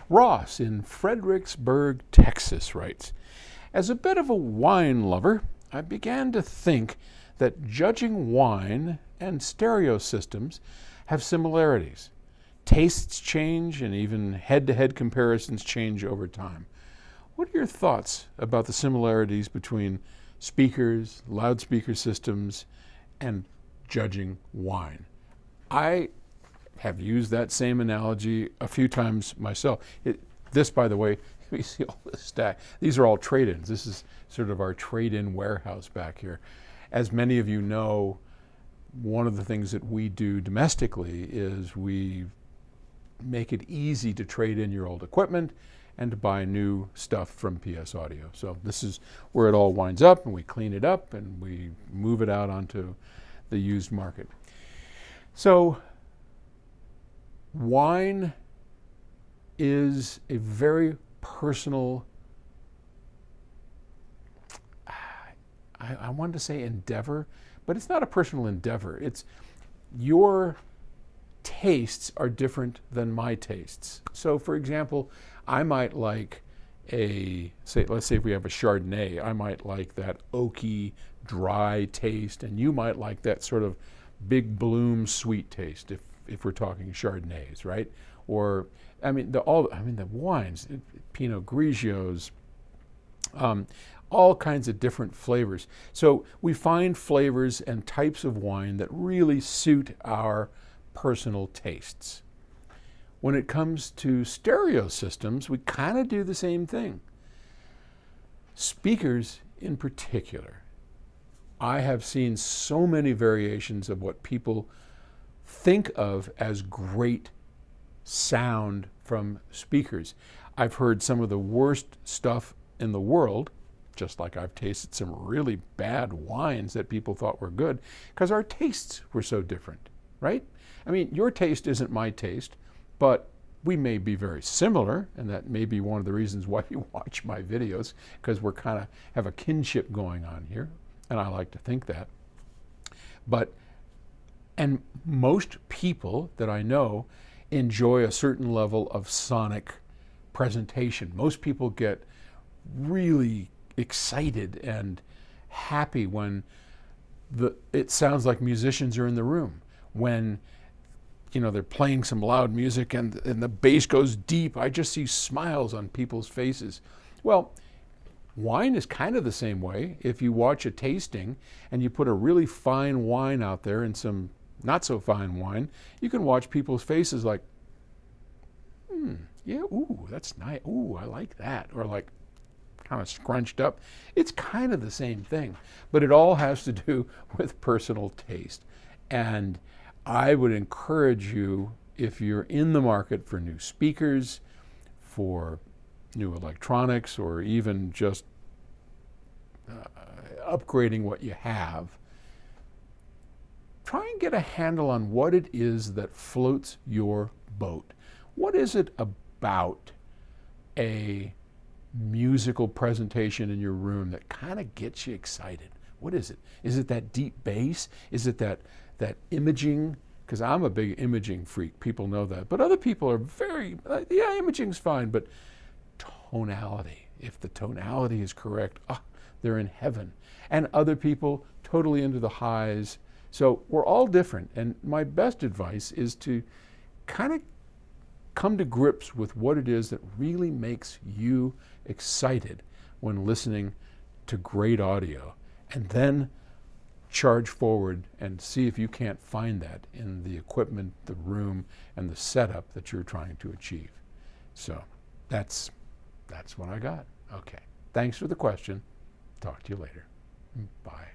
Ross in Fredericksburg, Texas writes, as a bit of a wine lover, I began to think that judging wine and stereo systems have similarities. Tastes change and even head-to-head comparisons change over time. What are your thoughts about the similarities between speakers, loudspeaker systems, and judging wine? I have used that same analogy a few times myself. This, by the way, we see all this stack. These are all trade-ins. This is sort of our trade-in warehouse back here. As many of you know, one of the things that we do domestically is we make it easy to trade in your old equipment and to buy new stuff from PS Audio. So this is where it all winds up, and we clean it up and we move it out onto the used market. So wine is a very personal, I wanted to say endeavor, but it's not a personal endeavor. It's your tastes are different than my tastes. So for example, I might like let's say if we have a Chardonnay, I might like that oaky, dry taste, and you might like that sort of big bloom sweet taste if we're talking Chardonnays, right? Or the wines, Pinot Grigios, all kinds of different flavors. So we find flavors and types of wine that really suit our personal tastes. When it comes to stereo systems, we kind of do the same thing. Speakers in particular. I have seen so many variations of what people think of as great sound from speakers. I've heard some of the worst stuff in the world, just like I've tasted some really bad wines that people thought were good, because our tastes were so different, right? I mean, your taste isn't my taste, but we may be very similar, and that may be one of the reasons why you watch my videos, because we're kind of have a kinship going on here, and I like to think that. And most people that I know enjoy a certain level of sonic presentation. Most people get really excited and happy when it sounds like musicians are in the room. When they're playing some loud music and the bass goes deep, I just see smiles on people's faces. Well, wine is kind of the same way. If you watch a tasting and you put a really fine wine out there and some not so fine wine, you can watch people's faces like, yeah, ooh, that's nice. Ooh, I like that. Or like kind of scrunched up. It's kind of the same thing, but it all has to do with personal taste. And I would encourage you, if you're in the market for new speakers, for new electronics, or even just upgrading what you have, try and get a handle on what it is that floats your boat. What is it about a musical presentation in your room that kind of gets you excited? What is it? Is it that deep bass? Is it that imaging? Because I'm a big imaging freak. People know that. But other people are yeah, imaging's fine, but tonality. If the tonality is correct, they're in heaven. And other people totally into the highs. So we're all different. And my best advice is to kind of come to grips with what it is that really makes you excited when listening to great audio, and then charge forward and see if you can't find that in the equipment, the room, and the setup that you're trying to achieve. So that's what I got. Okay. Thanks for the question. Talk to you later. Bye.